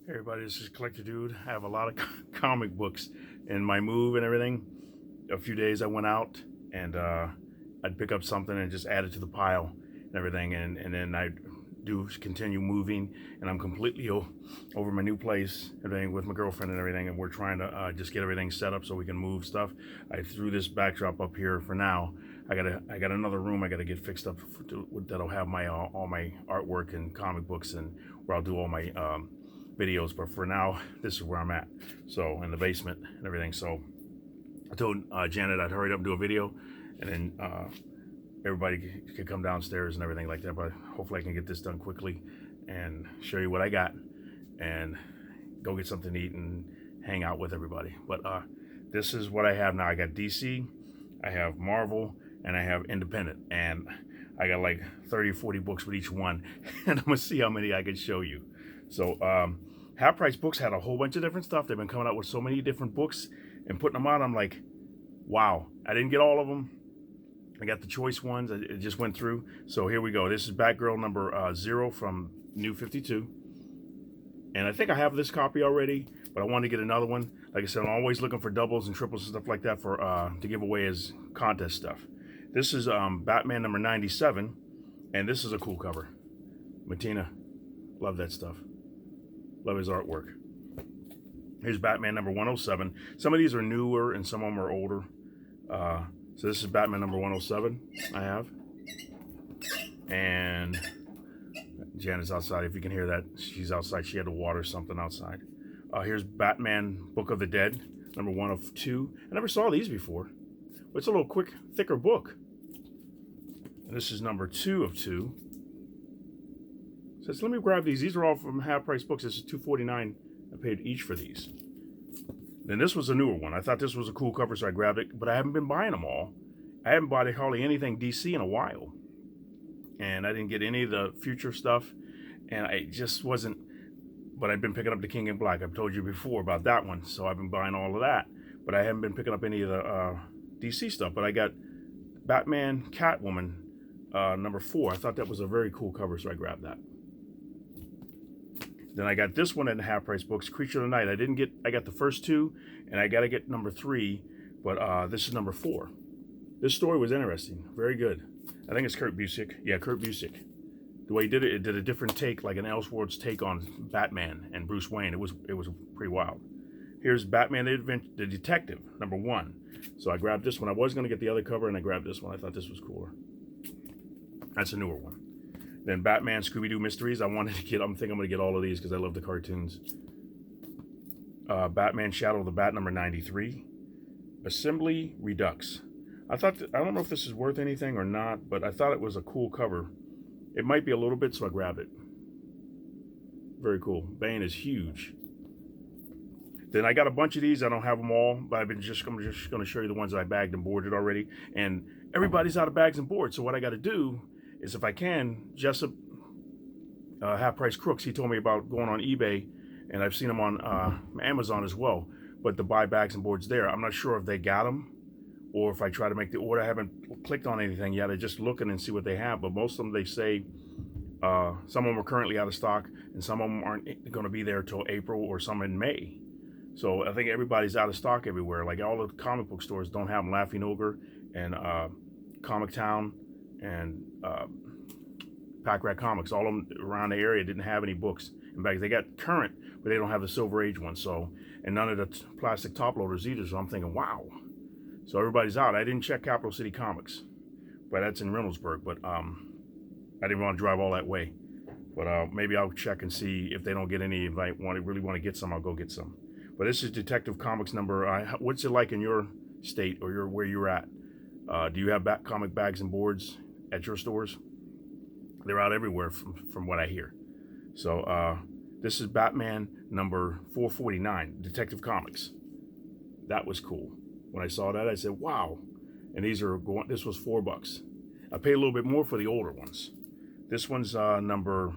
Hey everybody, this is Collector Dude. I have a lot of comic books in my move and everything. A few days I went out and I'd pick up something and just add it to the pile and everything, and then I'd continue moving, and I'm completely over my new place, everything with my girlfriend and everything, and we're trying to just get everything set up so we can move stuff. I threw this backdrop up here for now. I got another room I gotta get fixed up that'll have my all my artwork and comic books, and where I'll do all my videos. But for now, this is where I'm at, so in the basement and everything. So I told Janet I'd hurry up and do a video, and then everybody could come downstairs and everything like that. But hopefully I can get this done quickly and show you what I got and go get something to eat and hang out with everybody. But this is what I have now. I got DC, I have Marvel, and I have Independent, and I got like 30 or 40 books with each one, and I'm gonna see how many I can show you. So Half Price Books had a whole bunch of different stuff. They've been coming out with so many different books and putting them out. I'm like, wow. I didn't get all of them. I got the choice ones. It just went through. So here we go. This is Batgirl number 0 from New 52. And I think I have this copy already, but I wanted to get another one. Like I said, I'm always looking for doubles and triples and stuff like that for to give away as contest stuff. This is Batman number 97, and this is a cool cover. Matina, love that stuff. Love his artwork. Here's Batman number 107. Some of these are newer and some of them are older. So this is Batman number 107 I have. And Janet's outside. If you can hear that, she's outside. She had to water something outside. Here's Batman Book of the Dead, number 1 of 2. I never saw these before. But it's a little quick, thicker book. And this is number 2 of 2. Says, let me grab these. These are all from Half Price Books. This is $2.49. I paid each for these. Then this was a newer one. I thought this was a cool cover, so I grabbed it. But I haven't been buying them all. I haven't bought hardly anything DC in a while. And I didn't get any of the future stuff. And I just wasn't... But I've been picking up the King in Black. I've told you before about that one. So I've been buying all of that. But I haven't been picking up any of the DC stuff. But I got Batman Catwoman number 4. I thought that was a very cool cover, so I grabbed that. Then I got this one in Half Price Books, Creature of the Night. I got the first 2, and I got to get number 3, but this is number 4. This story was interesting, very good. I think it's Kurt Busiek. Yeah, Kurt Busiek. The way he did it, it did a different take, like an Elseworlds take on Batman and Bruce Wayne. It was pretty wild. Here's Batman the Detective, number 1. So I grabbed this one. I was going to get the other cover, and I grabbed this one. I thought this was cooler. That's a newer one. Then Batman Scooby-Doo Mysteries. I think I'm going to get all of these because I love the cartoons. Batman Shadow of the Bat number 93. Assembly Redux. I don't know if this is worth anything or not, but I thought it was a cool cover. It might be a little bit, so I grabbed it. Very cool. Bane is huge. Then I got a bunch of these. I don't have them all, but I'm just going to show you the ones that I bagged and boarded already. And everybody's out of bags and boards, so what I got to do is, if I can, Jessup, Half Price Crooks, he told me about going on eBay, and I've seen them on Amazon as well, but to buy bags and boards there. I'm not sure if they got them, or if I try to make the order. I haven't clicked on anything yet. I'm just looking and see what they have, but most of them, they say, some of them are currently out of stock, and some of them aren't going to be there till April, or some in May. So I think everybody's out of stock everywhere. Like all the comic book stores don't have them. Laughing Ogre and Comic Town and Packrat Comics, all of them around the area didn't have any books. In fact, they got current, but they don't have the Silver Age ones. So, and none of the plastic top loaders either. So I'm thinking, wow. So everybody's out. I didn't check Capital City Comics, but that's in Reynoldsburg. But I didn't want to drive all that way. But maybe I'll check and see if they don't get any. If I really want to get some, I'll go get some. But this is Detective Comics number. What's it like in your state or where you're at? Do you have comic bags and boards at your stores? They're out everywhere from what I hear. So this is Batman number 449, Detective Comics. That was cool. When I saw that, I said, wow. And this was $4. I paid a little bit more for the older ones. This one's number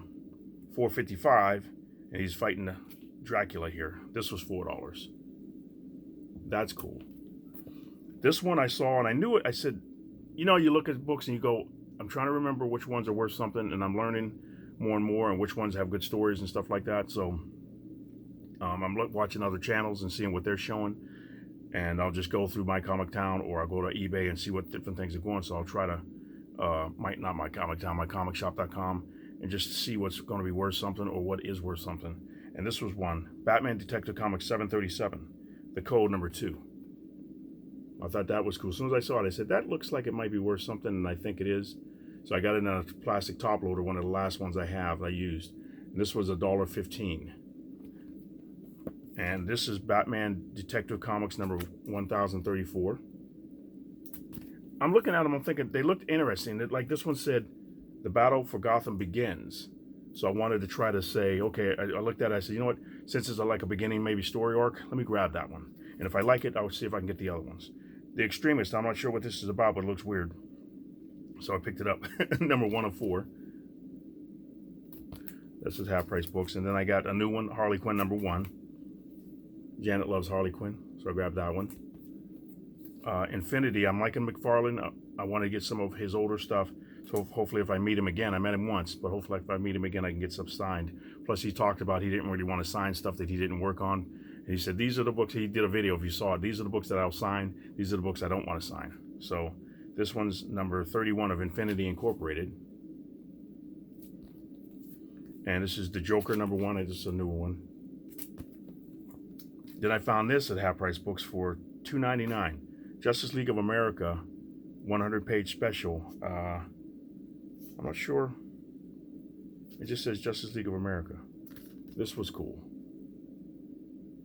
455, and he's fighting Dracula here. This was $4. That's cool. This one I saw, and I knew it. I said, you know, you look at books and you go, I'm trying to remember which ones are worth something, and I'm learning more and more, and which ones have good stories and stuff like that. So I'm watching other channels and seeing what they're showing, and I'll just go through My Comic Town, or I'll go to eBay and see what different things are going. So I'll try to, not My Comic Town, MyComicShop.com, and just see what's going to be worth something or what is worth something. And this was one, Batman Detective Comics 737, the code number 2. I thought that was cool. As soon as I saw it, I said, that looks like it might be worth something, and I think it is. So I got it in a plastic top loader, one of the last ones I used. And this was $1.15. And this is Batman Detective Comics number 1034. I'm looking at them, I'm thinking, they looked interesting. Like this one said, the battle for Gotham begins. So I wanted to try to say, okay, I looked at it, I said, you know what, since it's like a beginning, maybe story arc, let me grab that one. And if I like it, I'll see if I can get the other ones. The Extremist, I'm not sure what this is about, but it looks weird. So I picked it up, number 1 of 4. This is half price books. And then I got a new one, Harley Quinn number 1. Janet loves Harley Quinn, so I grabbed that one. Infinity, I'm liking McFarlane. I want to get some of his older stuff. So hopefully if I meet him again, I met him once, but hopefully if I meet him again, I can get some signed. Plus he talked about he didn't really want to sign stuff that he didn't work on. And he said, these are the books, he did a video if you saw it, these are the books that I'll sign, these are the books I don't want to sign. So this one's number 31 of Infinity Incorporated. And this is the Joker number 1, this is a newer one. Then I found this at Half Price Books for $2.99. Justice League of America, 100-page special. I'm not sure. It just says Justice League of America. This was cool.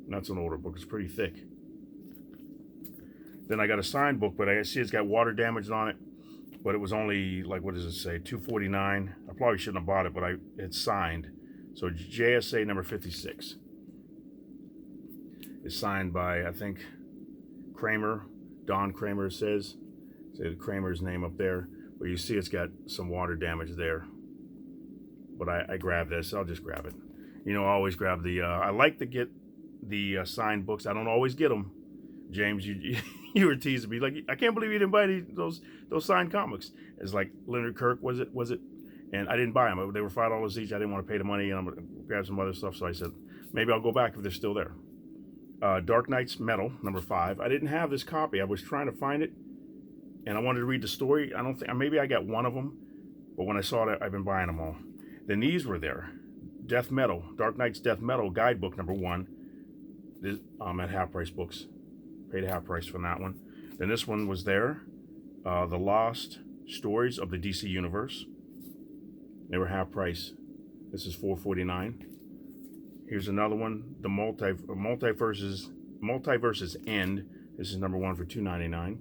And that's an older book. It's pretty thick. Then I got a signed book, but I see it's got water damage on it. But it was only, like, what does it say? $2.49. I probably shouldn't have bought it, but it's signed. So JSA number 56. It's signed by, I think, Kramer. Don Kramer says. Say Kramer's name up there. But you see it's got some water damage there. But I grabbed this. I'll just grab it. You know, I always grab the... I like to get the signed books. I don't always get them. James, you were teasing me. Like, I can't believe you didn't buy those signed comics. It's like Leonard Kirk, was it? And I didn't buy them. They were $5 each. I didn't want to pay the money, and I'm going to grab some other stuff. So I said, maybe I'll go back if they're still there. Dark Knight's Metal, number 5. I didn't have this copy. I was trying to find it, and I wanted to read the story. I don't think, maybe I got one of them, but when I saw it, I've been buying them all. Then these were there. Death Metal, Dark Knight's Death Metal guidebook, number 1. This, at Half Price Books. Paid half price for that one. Then this one was there. The Lost Stories of the DC Universe. They were half price. This is $4.49. Here's another one. The Multiverses End. This is number 1 for $2.99.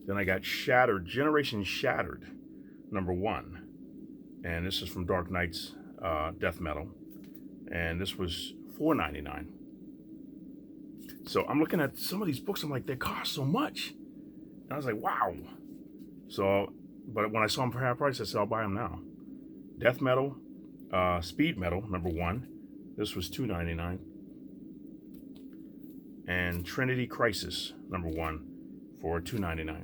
Then I got Shattered, Generation Shattered, number 1. And this is from Dark Knight's Death Metal. And this was $4.99. So I'm looking at some of these books, I'm like, they cost so much. And I was like, wow. So, but when I saw them for half price, I said, I'll buy them now. Death Metal, Speed Metal, number 1. This was $2.99. And Trinity Crisis, number 1, for $2.99.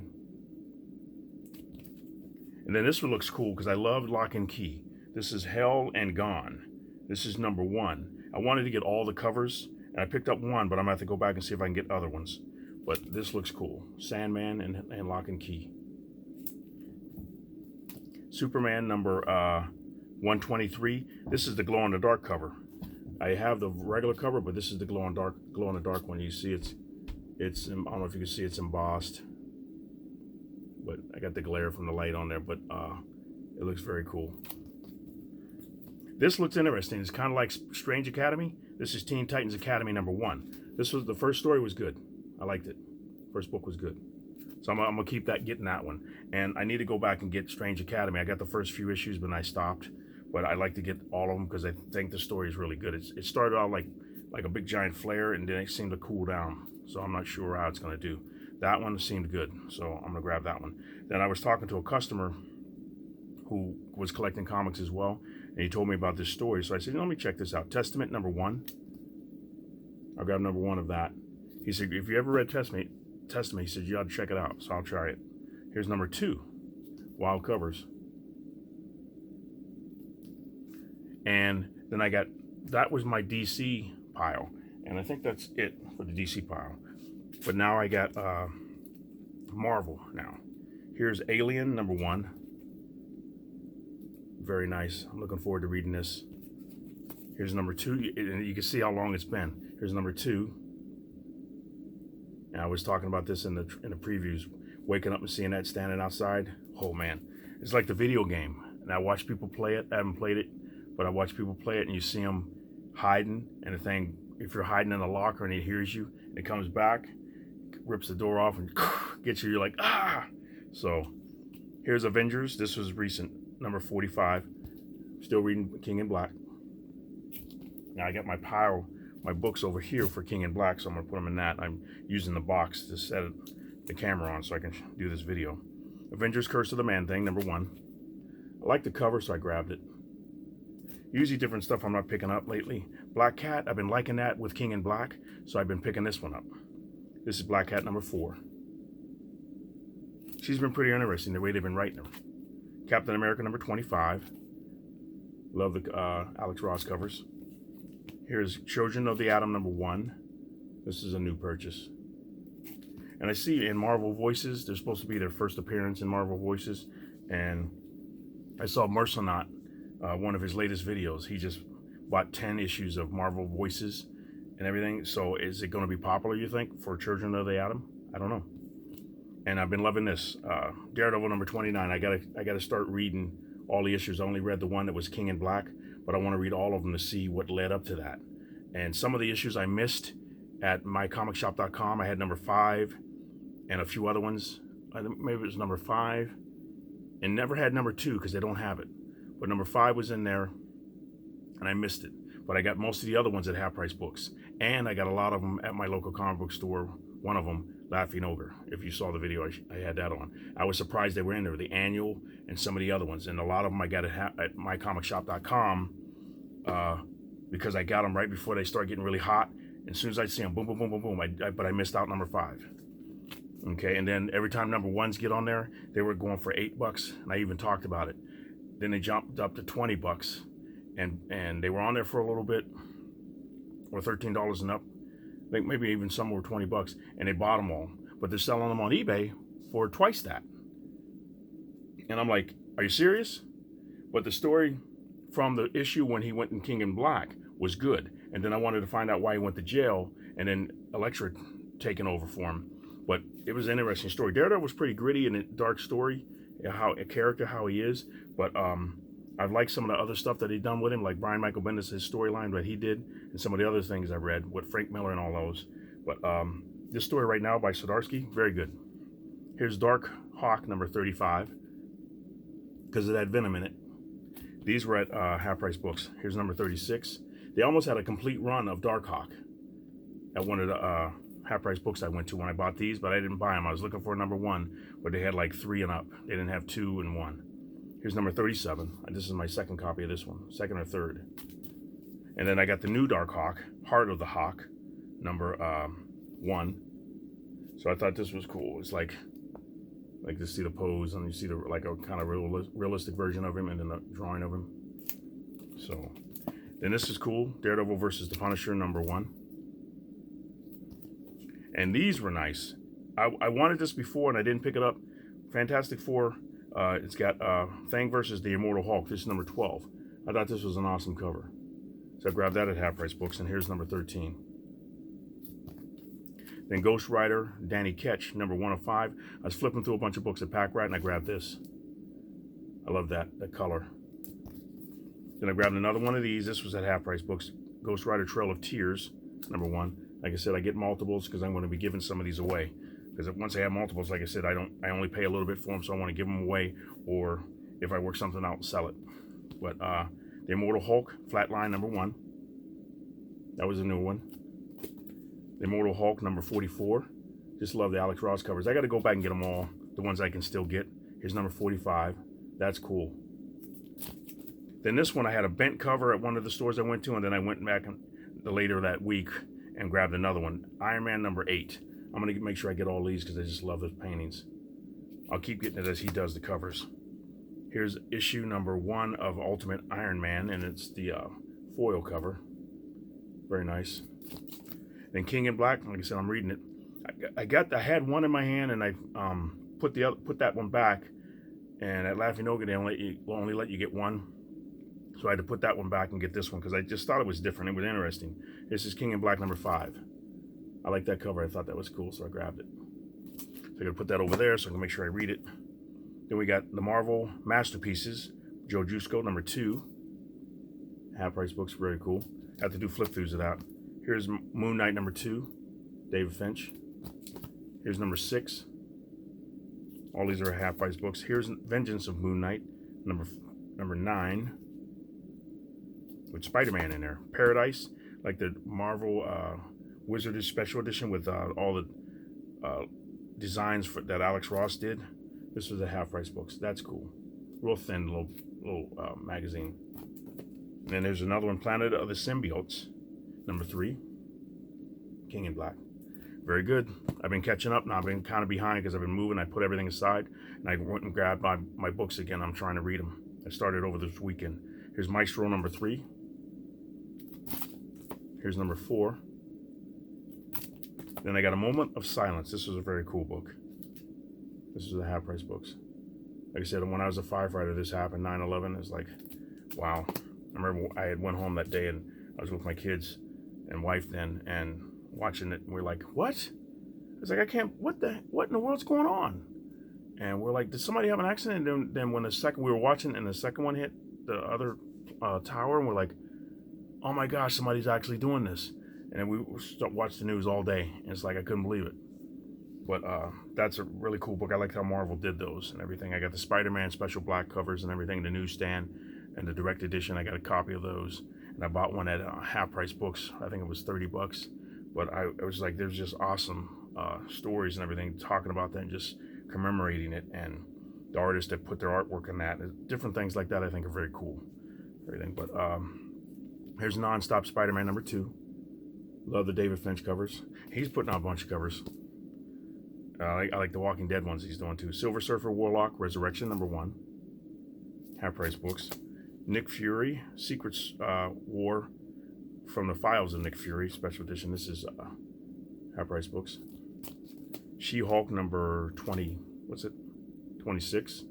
And then this one looks cool because I love Lock and Key. This is Hell and Gone. This is number 1. I wanted to get all the covers, and I picked up one, but I'm going to have to go back and see if I can get other ones. But this looks cool. Sandman and Lock and Key. Superman number 123. This is the glow-in-the-dark cover. I have the regular cover, but this is the glow-in-the-dark one. You see it's I don't know if you can see it's embossed. But I got the glare from the light on there, but it looks very cool. This looks interesting. It's kind of like Strange Academy. This is Teen Titans Academy number 1. This was the first story was good. I liked it. First book was good. So I'm gonna keep getting that one. And I need to go back and get Strange Academy. I got the first few issues, but I stopped. But I like to get all of them because I think the story is really good. It started out like a big giant flare, and then it seemed to cool down. So I'm not sure how it's gonna do. That one seemed good, so I'm gonna grab that one. Then I was talking to a customer who was collecting comics as well, and he told me about this story. So I said, let me check this out. Testament number 1. I'll grab number 1 of that. He said, if you ever read Testament, he said, you ought to check it out. So I'll try it. Here's number 2, Wild Covers. And then I got that was my DC pile, and I think that's it for the DC pile. But now I got Marvel now. Here's Alien #1. Very nice. I'm looking forward to reading this. Here's #2, and you can see how long it's been. Here's #2. And I was talking about this in the previews. Waking up and seeing that standing outside. Oh man, it's like the video game. And I watch people play it. I haven't played it, but I watch people play it, and you see them hiding, and the thing, if you're hiding in a locker and it hears you, and it comes back, rips the door off and gets you. You're like, ah. So here's Avengers. This was recent, #45. Still reading King in Black. Now I got my pile, my books over here for King in Black, so I'm gonna put them in that. I'm using the box to set the camera on so I can do this video. Avengers: Curse of the Man-Thing, #1. I like the cover, so I grabbed it. Usually different stuff I'm not picking up lately. Black Cat, I've been liking that with King in Black, so I've been picking this one up. This is Black Cat #4. She's been pretty interesting, the way they've been writing her. Captain America #25. Love the Alex Ross covers. Here's Children of the Atom #1. This is a new purchase. And I see in Marvel Voices, they're supposed to be their first appearance in Marvel Voices. And I saw Mercenaut, one of his latest videos. He just bought 10 issues of Marvel Voices and everything. So is it going to be popular, you think, for Children of the Atom? I don't know. And I've been loving this. Daredevil #29. I gotta start reading all the issues. I only read the one that was King in Black, but I want to read all of them to see what led up to that. And some of the issues I missed at mycomicshop.com. I had #5 and a few other ones. Maybe it was #5, and never had #2 because they don't have it. But #5 was in there, and I missed it. But I got most of the other ones at Half Price Books, and I got a lot of them at my local comic book store. One of them, Laughing Ogre. If you saw the video, I had that on. I was surprised they were in there, the annual and some of the other ones. And a lot of them I got at mycomicshop.com because I got them right before they start getting really hot. And as soon as I see them, boom, boom, boom, boom, boom. But I missed out #5. Okay, and then every time #1s get on there, they were going for $8, and I even talked about it. Then they jumped up to $20, and they were on there for a little bit, or $13 and up. I think maybe even some were $20, and they bought them all. But they're selling them on eBay for twice that. And I'm like, are you serious? But the story from the issue when he went in King in Black was good. And then I wanted to find out why he went to jail, and then Elektra taking over for him. But it was an interesting story. Daredevil was pretty gritty and a dark story, how he is. But I've liked some of the other stuff that he'd done with him, like Brian Michael Bendis, his storyline that he did, and some of the other things I've read with Frank Miller and all those. But this story right now by Zdarsky, very good. Here's Dark Hawk #35, because it had Venom in it. These were at Half Price Books. Here's #36. They almost had a complete run of Dark Hawk at one of the Half Price Books I went to when I bought these, but I didn't buy them. I was looking for #1, but they had like 3 and up. They didn't have 2 and 1. Here's #37. This is my second copy of this one, second or third. And then I got the new Dark Hawk, Heart of the Hawk, #1. So I thought this was cool. It's like to see the pose, and you see the like a kind of realistic version of him, and then the drawing of him. So then this is cool, Daredevil versus the Punisher #1. And these were nice. I wanted this before and I didn't pick it up. Fantastic Four. It's got Thang versus the Immortal Hulk. This is #12. I thought this was an awesome cover. So I grabbed that at Half Price Books, and here's #13. Then Ghost Rider, Danny Ketch, #1 of 5. I was flipping through a bunch of books at Packrat, and I grabbed this. I love that color. Then I grabbed another one of these. This was at Half Price Books. Ghost Rider Trail of Tears, #1. Like I said, I get multiples because I'm going to be giving some of these away. Because once I have multiples, like I said, I only pay a little bit for them, so I want to give them away, or if I work something out, sell it. But the Immortal Hulk, Flatline #1. That was a new one. The Immortal Hulk #44. Just love the Alex Ross covers. I got to go back and get them all, the ones I can still get. Here's #45. That's cool. Then this one, I had a bent cover at one of the stores I went to, and then I went back later that week and grabbed another one. Iron Man #8. I'm going to make sure I get all these because I just love those paintings. I'll keep getting it as he does the covers. Here's issue #1 of Ultimate Iron Man, and it's the foil cover. Very nice. Then King in Black, like I said, I'm reading it. I had one in my hand, and I put that one back. And at Laughing Ogre, they only let you get one. So I had to put that one back and get this one because I just thought it was different. It was interesting. This is King in Black number 5. I like that cover. I thought that was cool, so I grabbed it. So I'm gonna put that over there so I can make sure I read it. Then we got the Marvel Masterpieces, Joe Jusko number 2. Half-price books, very cool. Have to do flip-throughs of that. Here's Moon Knight number 2, David Finch. Here's number 6. All these are half-price books. Here's Vengeance of Moon Knight, number 9, with Spider-Man in there. Paradise, like the Marvel Wizarded Special Edition with all the designs that Alex Ross did. This was a half-price books. That's cool. Real thin little magazine. And then there's another one, Planet of the Symbiotes, number 3, King in Black. Very good. I've been catching up now. I've been kind of behind because I've been moving. I put everything aside, and I went and grabbed my books again. I'm trying to read them. I started over this weekend. Here's Maestro number 3. Here's number 4. Then I got A Moment of Silence. This was a very cool book. This is the half-price books. Like I said, when I was a firefighter, this happened, 9/11. It's like, wow. I remember I had went home that day, and I was with my kids and wife then, and watching it, and we're like, what? It's like, I can't, what in the world's going on? And we're like, did somebody have an accident? And then when we were watching, and the second one hit the other tower, and we're like, oh my gosh, somebody's actually doing this. And then we watched the news all day, and it's like, I couldn't believe it. But that's a really cool book. I like how Marvel did those and everything. I got the Spider-Man special black covers and everything, the newsstand, and the direct edition. I got a copy of those, and I bought one at half-price books. I think it was $30. But I was like, there's just awesome stories and everything talking about that and just commemorating it, and the artists that put their artwork in that, different things like that, I think are very cool. Everything. But here's Non-Stop Spider-Man number 2. Love the David Finch covers. He's putting out a bunch of covers. I like the Walking Dead ones he's doing too. Silver Surfer Warlock Resurrection number 1. Half-price books. Nick Fury Secrets War from the Files of Nick Fury special edition. This is half-price books. She-Hulk number 20. What's it? 26.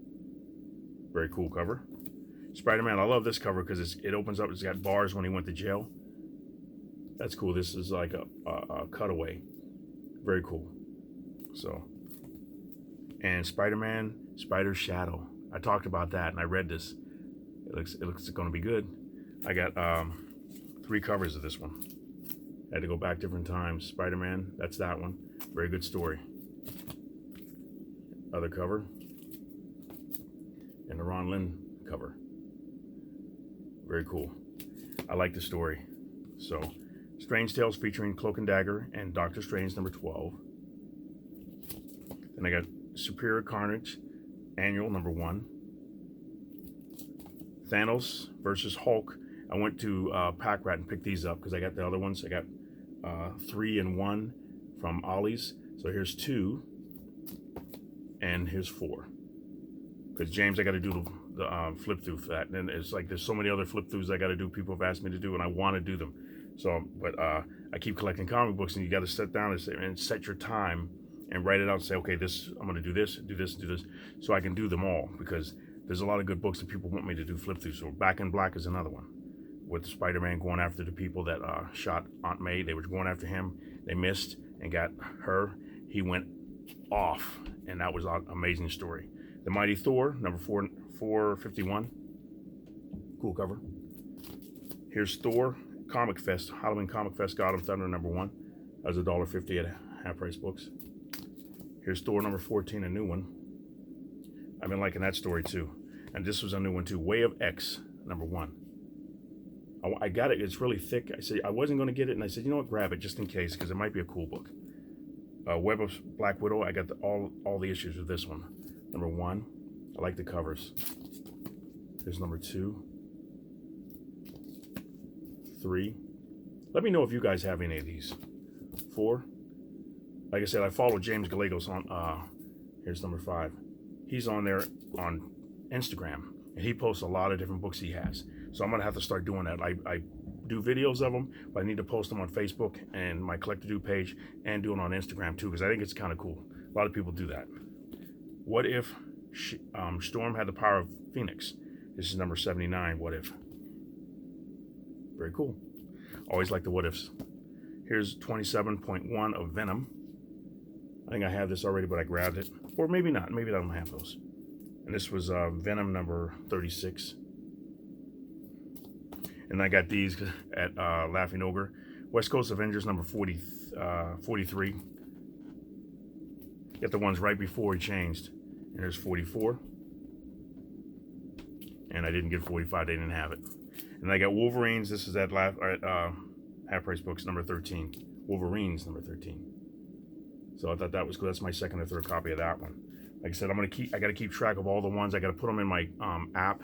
Very cool cover. Spider-Man. I love this cover because it opens up. It's got bars when he went to jail. That's cool. This is like a cutaway. Very cool. So, and Spider-Man, Spider's Shadow. I talked about that, and I read this. It looks going to be good. I got 3 covers of this one. I had to go back different times. Spider-Man, that's that one. Very good story. Other cover. And the Ron Lin cover. Very cool. I like the story. So, Strange Tales featuring Cloak and Dagger and Doctor Strange number 12. Then I got Superior Carnage Annual number 1. Thanos versus Hulk. I went to Packrat and picked these up because I got the other ones. I got 3 and 1 from Ollie's. So here's 2 and here's 4. Because James, I got to do the flip through for that. And it's like there's so many other flip throughs I got to do. People have asked me to do, and I want to do them. So, but I keep collecting comic books, and you got to sit down and set your time and write it out and say, okay, this I'm going to do this, do this, do this, so I can do them all, because there's a lot of good books that people want me to do flip through. So Back in Black is another one, with Spider-Man going after the people that shot Aunt May. They were going after him. They missed and got her. He went off, and that was an amazing story. The Mighty Thor, number 451. Cool cover. Here's Thor Comic Fest, Halloween Comic Fest, God of Thunder, number 1. That was $1.50 at half-price books. Here's Thor number 14, a new one. I've been liking that story too. And this was a new one too. Way of X, number 1. I got it. It's really thick. I said I wasn't going to get it, and I said, you know what, grab it just in case, because it might be a cool book. Web of Black Widow. I got all the issues of this one. Number 1. I like the covers. Here's number 2. 3. Let me know if you guys have any of these. 4. Like I said, I follow James Gallegos on, here's number 5. He's on there on Instagram, and he posts a lot of different books he has. So I'm going to have to start doing that. I do videos of them, but I need to post them on Facebook and my Collector Do page, and do it on Instagram too, because I think it's kind of cool. A lot of people do that. What if Storm had the power of Phoenix? This is number 79, What If. Very cool. Always like the what ifs. Here's 27.1 of Venom. I think I have this already, but I grabbed it. Or maybe not. Maybe I don't have those. And this was Venom number 36. And I got these at Laughing Ogre. West Coast Avengers number 43. Get the ones right before he changed. And there's 44. And I didn't get 45. They didn't have it. And I got Wolverines. This is at Half Price Books number 13. Wolverines number 13. So I thought that was cool. That's my second or third copy of that one. Like I said, I got to keep track of all the ones. I got to put them in my app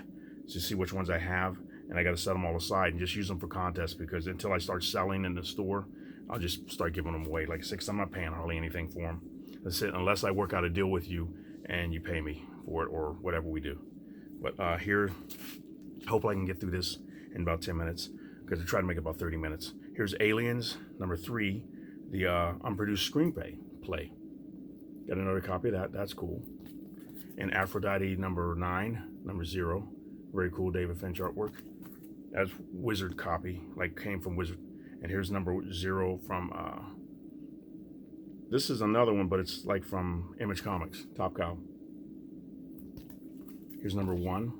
to see which ones I have, and I got to set them all aside and just use them for contests, because until I start selling in the store, I'll just start giving them away. Like I said, 'cause I'm not paying hardly anything for them. That's it, unless I work out a deal with you and you pay me for it or whatever we do. But here, hopefully I can get through this in about 10 minutes, because I try to make it about 30 minutes. Here's Aliens, number 3, the unproduced screenplay. Got another copy of that. That's cool. And Aphrodite, number 9, number 0. Very cool David Finch artwork. That's Wizard copy, like came from Wizard. And here's number 0 from, this is another one, but it's like from Image Comics, Top Cow. Here's number 1.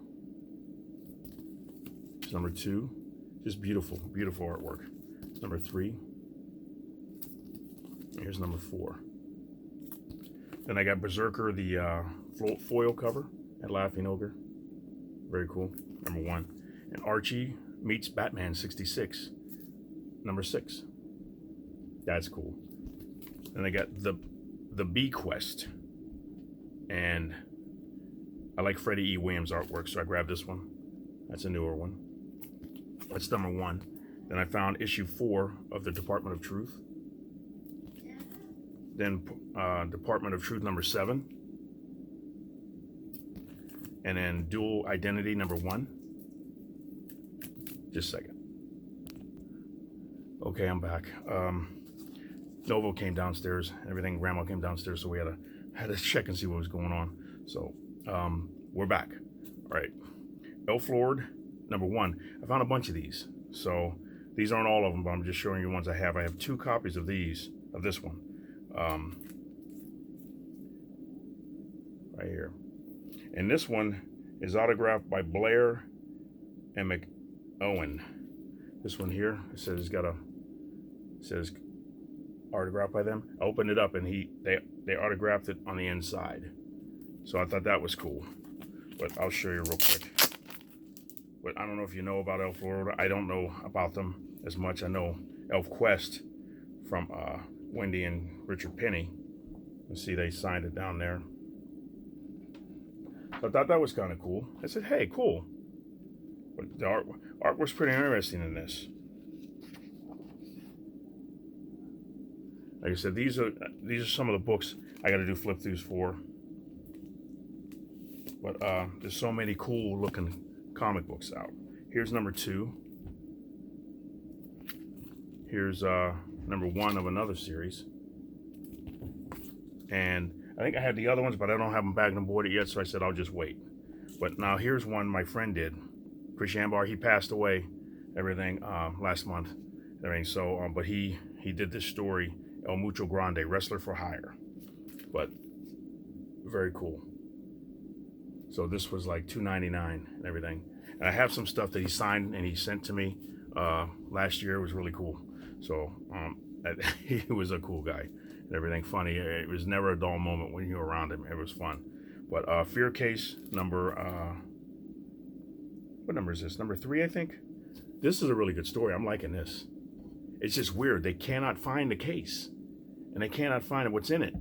Here's number 2. Just beautiful, beautiful artwork. Number 3. Here's number 4. Then I got Berserker, the foil cover at Laughing Ogre. Very cool. Number 1. And Archie meets Batman 66. Number 6. That's cool. Then I got the Bee Quest. And I like Freddie E. Williams artwork, so I grabbed this one. That's a newer one. That's number 1. Then I found issue 4 of the Department of Truth. Then Department of Truth number 7. And then Dual Identity number 1. Just a second. Okay, I'm back. Novo came downstairs. Everything. Grandma came downstairs, so we had to check and see what was going on. So we're back. All right. Elf Lord number 1. I found a bunch of these. So these aren't all of them, but I'm just showing you the ones I have. I have 2 copies of this one. Right here. And this one is autographed by Blair and McOwen. This one here, it says autographed by them. I opened it up and they autographed it on the inside. So I thought that was cool. But I'll show you real quick. But I don't know if you know about Elf Lord. I don't know about them as much. I know Elf Quest from Wendy and Richard Penny. You see they signed it down there. So I thought that was kind of cool. I said, hey, cool. But the art was pretty interesting in this. Like I said, these are some of the books I got to do flip throughs for. But there's so many cool looking comic books out. Here's number 2. Here's number 1 of another series. And I think I had the other ones, but I don't have them bagged and boarded yet, so I said I'll just wait. But now here's one my friend did. Chris Ambar, he passed away, everything, last month. Everything. So, but he did this story, El Mucho Grande, Wrestler for Hire. But very cool. So this was like $2.99 and everything. And I have some stuff that he signed and he sent to me last year. It was really cool. So he was a cool guy and everything. Funny. It was never a dull moment when you were around him. It was fun. But Fear Case number, what number is this? Number 3, I think. This is a really good story. I'm liking this. It's just weird. They cannot find the case and they cannot find what's in it.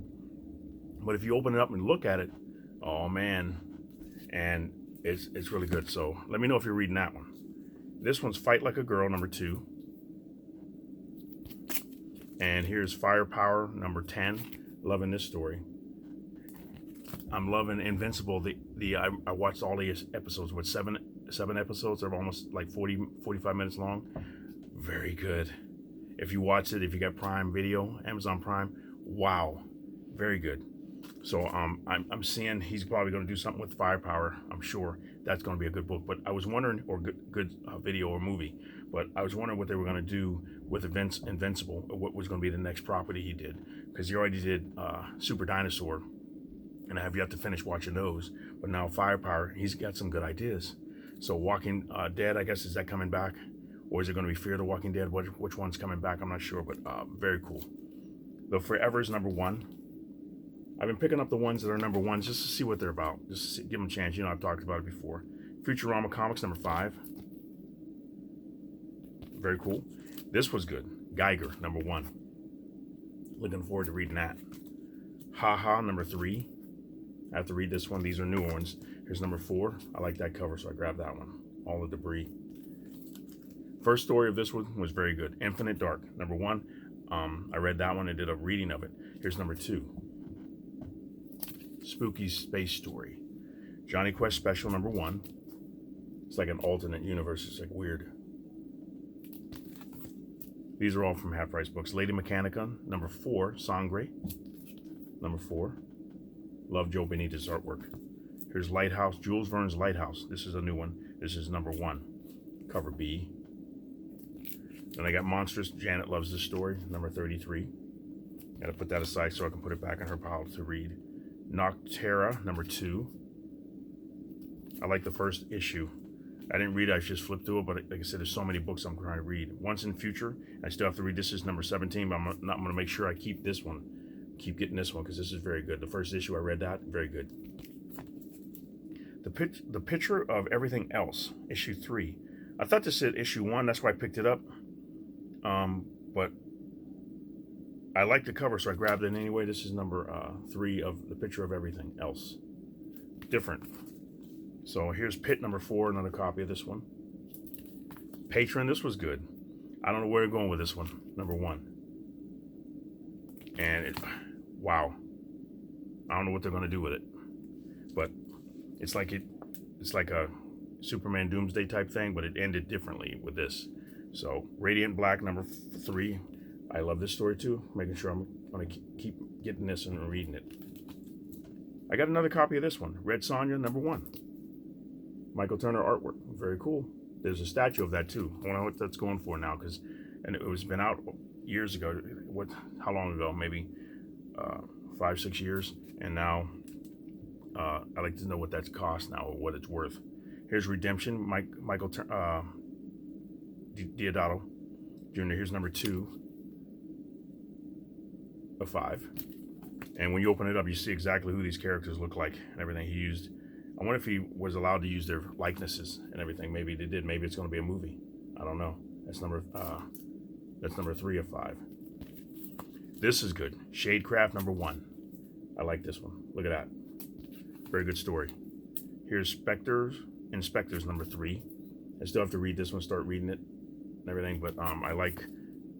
But if you open it up and look at it, oh man, and it's really good. So let me know if you're reading that one. This one's Fight Like a Girl, number 2. And here's Firepower, number 10. Loving this story. I'm loving Invincible. I watched all the episodes with seven episodes. They're almost like 45 minutes long. Very good. If you watch it, if you got Prime Video, Amazon Prime, wow, very good. So I'm seeing he's probably going to do something with Firepower. I'm sure that's going to be a good book. But I was wondering, or good video or movie. But I was wondering what they were going to do with Invincible, or what was going to be the next property he did, because he already did Super Dinosaur, and I have yet to finish watching those. But now Firepower, he's got some good ideas. So Walking Dead, I guess, is that coming back, or is it going to be Fear the Walking Dead? Which one's coming back? I'm not sure, but very cool. The Forever's #1. I've been picking up the ones that are #1s just to see what they're about. Just to give them a chance. You know, I've talked about it before. Futurama Comics #5. Very cool. This was good. Geiger #1. Looking forward to reading that. Haha #3. I have to read this one. These are new ones. Here's #4. I like that cover, so I grabbed that one. All the debris. First story of this one was very good. Infinite Dark #1. I read that one and did a reading of it. Here's #2. Spooky Space Story. Johnny Quest Special #1. It's like an alternate universe. It's like weird. These are all from Half Price Books. Lady Mechanica #4. Sangre #4. Love Joe Benitez's artwork. Here's Lighthouse. Jules Verne's Lighthouse. This is a new one. This is #1. Cover B. Then I got Monstrous. Janet loves this story. #33. Gotta put that aside so I can put it back in her pile to read. Noctera #2. I like the first issue. I didn't read it, I just flipped through it, but like I said, there's so many books I'm trying to read. Once in Future, I still have to read. This is #17, but I'm going to make sure I keep this one. Keep getting this one, because this is very good. The first issue, I read that, very good. The Picture of Everything Else, issue 3. I thought this said issue 1, that's why I picked it up. But I like the cover, so I grabbed it anyway. This is #3 of The Picture of Everything Else. Different. So here's Pit #4, another copy of this one. Patron, this was good. I don't know where they're going with this one, #1. And wow. I don't know what they're going to do with it. But it's like a Superman Doomsday type thing, but it ended differently with this. So Radiant Black #3. I love this story too. Making sure I'm going to keep getting this and reading it. I got another copy of this one. Red Sonja #1. Michael Turner artwork. Very cool. There's a statue of that too. I wonder what that's going for now, and it was been out years ago. How long ago? Maybe 5-6 years. And now I'd like to know what that's cost now, or what it's worth. Here's Redemption. Michael Deodato Jr. Here's #2 of 5. And when you open it up, you see exactly who these characters look like and everything he used. I wonder if he was allowed to use their likenesses and everything. Maybe they did. Maybe it's going to be a movie. I don't know. That's #3 of 5. This is good. Shadecraft #1. I like this one. Look at that. Very good story. Here's Inspectors #3. I still have to read this one, start reading it and everything, but I like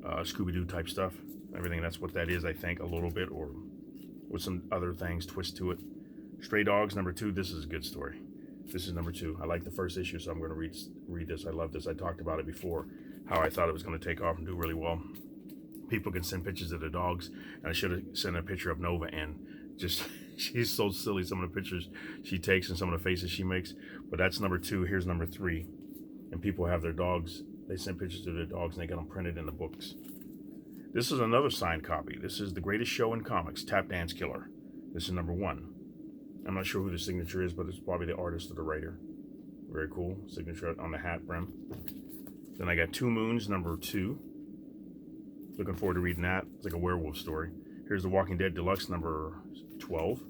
Scooby-Doo type stuff and everything. That's what that is, I think, a little bit, or with some other things twist to it. Stray Dogs #2. This is a good story. This is #2. I like the first issue, so I'm going to read this. I love this. I talked about it before, how I thought it was going to take off and do really well. People can send pictures of their dogs, and I should have sent a picture of Nova, and just she's so silly, some of the pictures she takes and some of the faces she makes. But that's #2. Here's #3. And people have their dogs. They send pictures of their dogs, and they get them printed in the books. This is another signed copy. This is The Greatest Show in Comics, Tap Dance Killer. This is #1. I'm not sure who the signature is, but it's probably the artist or the writer. Very cool. Signature on the hat brim. Then I got Two Moons #2. Looking forward to reading that. It's like a werewolf story. Here's The Walking Dead Deluxe #12.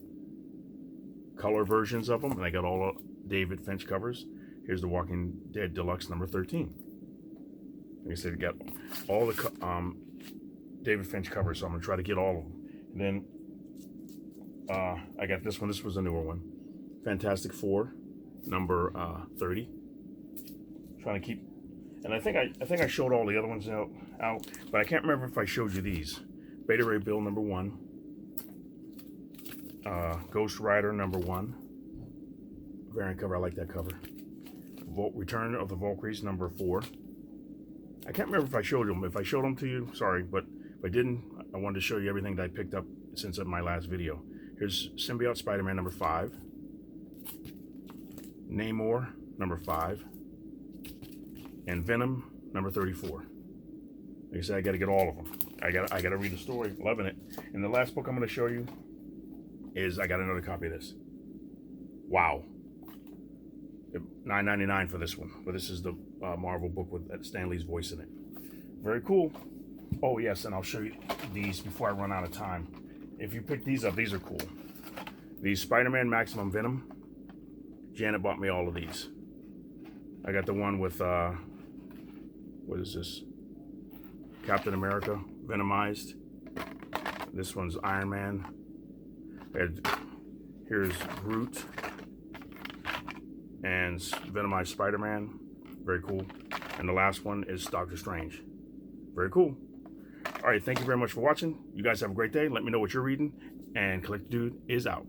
Color versions of them, and I got all David Finch covers. Here's The Walking Dead Deluxe #13. Like I said, I got all the David Finch covers, so I'm going to try to get all of them. And then I got this one. This was a newer one. Fantastic Four, #30. Trying to keep, and I think I showed all the other ones out, but I can't remember if I showed you these. Beta Ray Bill #1. Ghost Rider #1. Variant cover. I like that cover. Return of the Valkyries #4. I can't remember if I showed them. If I showed them to you, sorry, but if I didn't, I wanted to show you everything that I picked up since my last video. Here's Symbiote Spiderman number 5, Namor number 5, and Venom number 34. Like I said, I got to get all of them. I got to read the story. Loving it. And the last book I'm going to show you is, I got another copy of this. Wow. $9.99 for this one. But this is the Marvel book with Stan Lee's voice in it. Very cool. Oh yes, and I'll show you these before I run out of time. If you pick these up, these are cool. These Spider-Man Maximum Venom. Janet bought me all of these. I got the one with, what is this? Captain America, Venomized. This one's Iron Man. Here's Groot. And Venomized Spider-Man. Very cool. And the last one is Doctor Strange. Very cool. All right, thank you very much for watching. You guys have a great day. Let me know what you're reading. And Collect Dude is out.